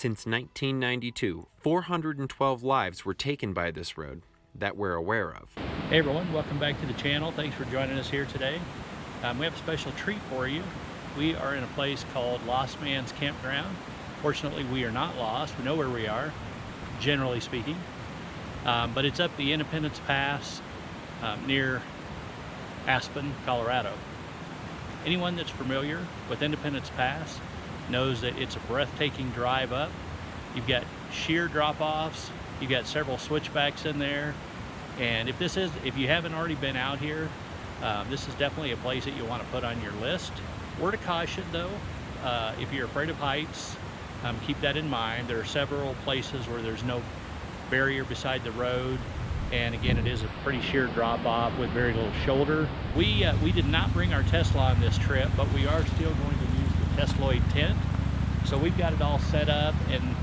Since 1992, 412 lives were taken by this road that we're aware of. Hey everyone, welcome back to the channel. Thanks for joining us here today. We have a special treat for you. We are in a place called Lost Man Campground. Fortunately, we are not lost. We know where we are, generally speaking. But it's up the Independence Pass near Aspen, Colorado. Anyone that's familiar with Independence Pass knows that it's a breathtaking drive up. You've got sheer drop-offs, you've got several switchbacks in there, and if you haven't already been out here, this is definitely a place that you want to put on your list. Word of caution though, if you're afraid of heights, keep that in mind. There are several places where there's no barrier beside the road, and again, it is a pretty sheer drop-off with very little shoulder. We did not bring our Tesla on this trip, but we are still going to use the Tesloid tent. So we've got it all set up, and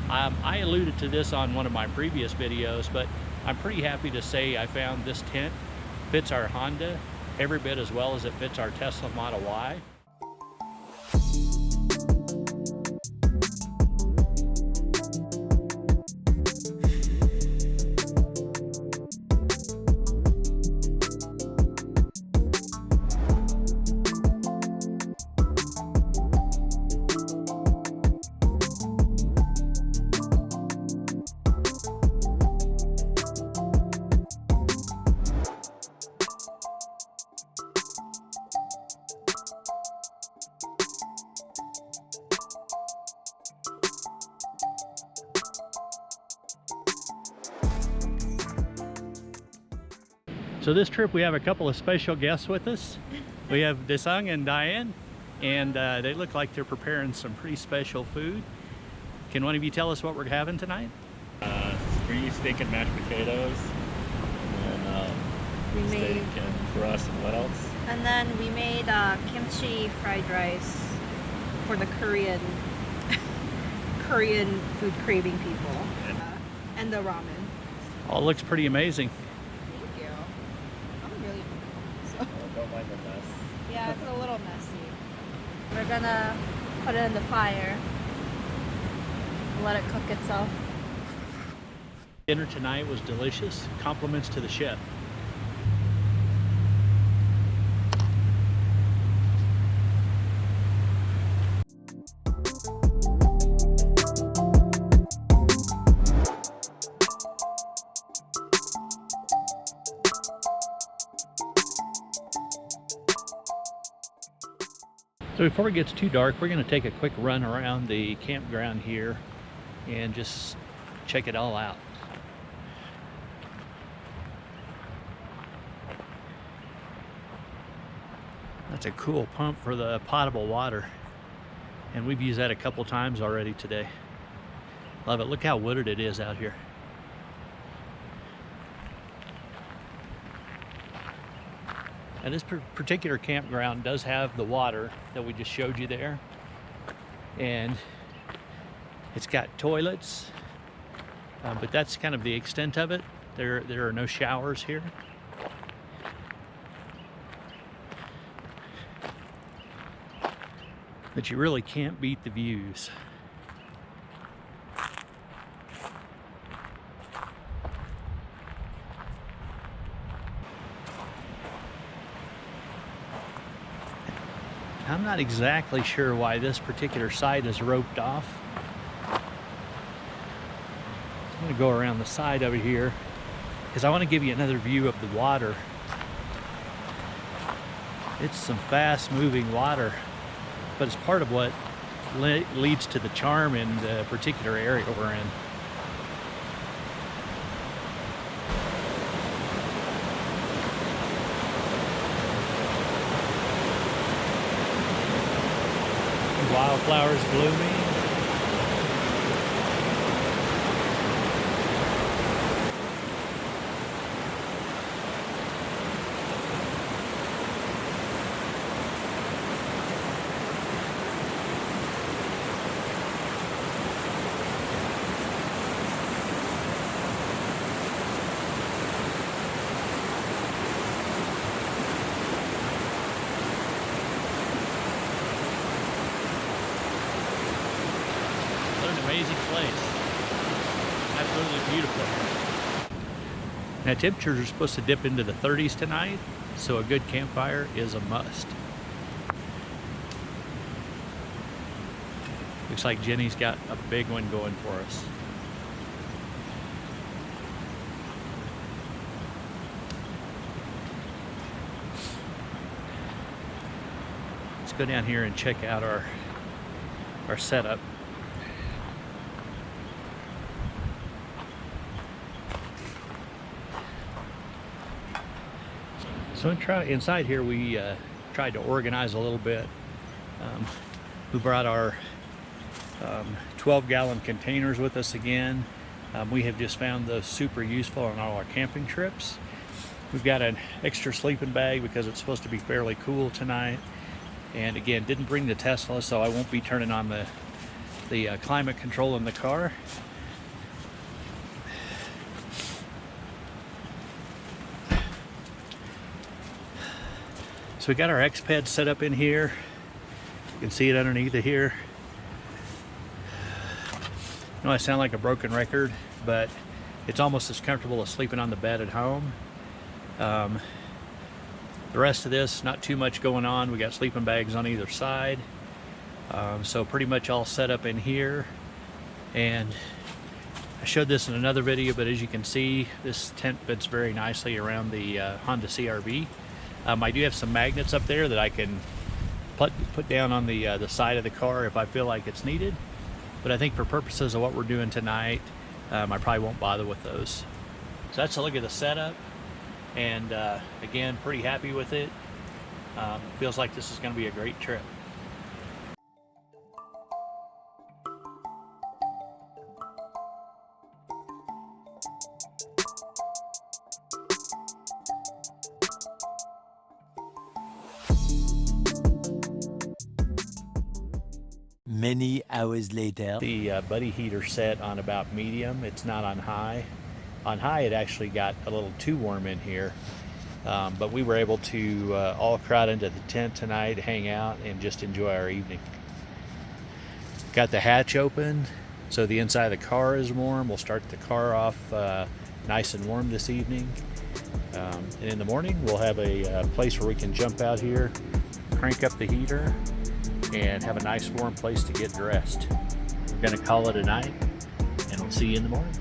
I alluded to this on one of my previous videos, but I'm pretty happy to say I found this tent fits our Honda every bit as well as it fits our Tesla Model Y. So this trip we have a couple of special guests with us. We have Desung and Diane, and they look like they're preparing some pretty special food. Can one of you tell us what we're having tonight? Three steak and mashed potatoes, and steak and crust, and what else? And then we made kimchi fried rice for the Korean food craving people, and the ramen. Oh, it looks pretty amazing. Don't mind the mess. Yeah, it's a little messy. We're gonna put it in the fire and let it cook itself. Dinner tonight was delicious. Compliments to the chef. So before it gets too dark, we're going to take a quick run around the campground here and just check it all out. That's a cool pump for the potable water, and we've used that a couple times already today. Love it. Look how wooded it is out here. And this particular campground does have the water that we just showed you there. And it's got toilets, but that's kind of the extent of it. There are no showers here. But you really can't beat the views. I'm not exactly sure why this particular side is roped off. I'm going to go around the side over here because I want to give you another view of the water. It's some fast moving water, but it's part of what leads to the charm in the particular area we're in. Wildflowers blooming. amazing place. Absolutely beautiful. Now temperatures are supposed to dip into the 30s tonight, so a good campfire is a must. Looks like Jenny's got a big one going for us. Let's go down here and check out our setup. So inside here we tried to organize a little bit. We brought our 12-gallon containers with us again. We have just found those super useful on all our camping trips. We've got an extra sleeping bag because it's supposed to be fairly cool tonight. And again, didn't bring the Tesla, so I won't be turning on the climate control in the car. So we got our X-Pad set up in here. You can see it underneath of here. I know I sound like a broken record, but it's almost as comfortable as sleeping on the bed at home. The rest of this, not too much going on. We got sleeping bags on either side. So pretty much all set up in here. And I showed this in another video, but as you can see, this tent fits very nicely around the Honda CRV. I do have some magnets up there that I can put down on the side of the car if I feel like it's needed. But I think for purposes of what we're doing tonight, I probably won't bother with those. So that's a look at the setup. And again, pretty happy with it. Feels like this is going to be a great trip. Many hours later. The buddy heater set on about medium. It's not on high. On high, it actually got a little too warm in here. But we were able to all crowd into the tent tonight, hang out, and just enjoy our evening. Got the hatch open, so the inside of the car is warm. We'll start the car off nice and warm this evening. And in the morning, we'll have a place where we can jump out here, crank up the heater, and have a nice warm place to get dressed. We're gonna call it a night, and we'll see you in the morning.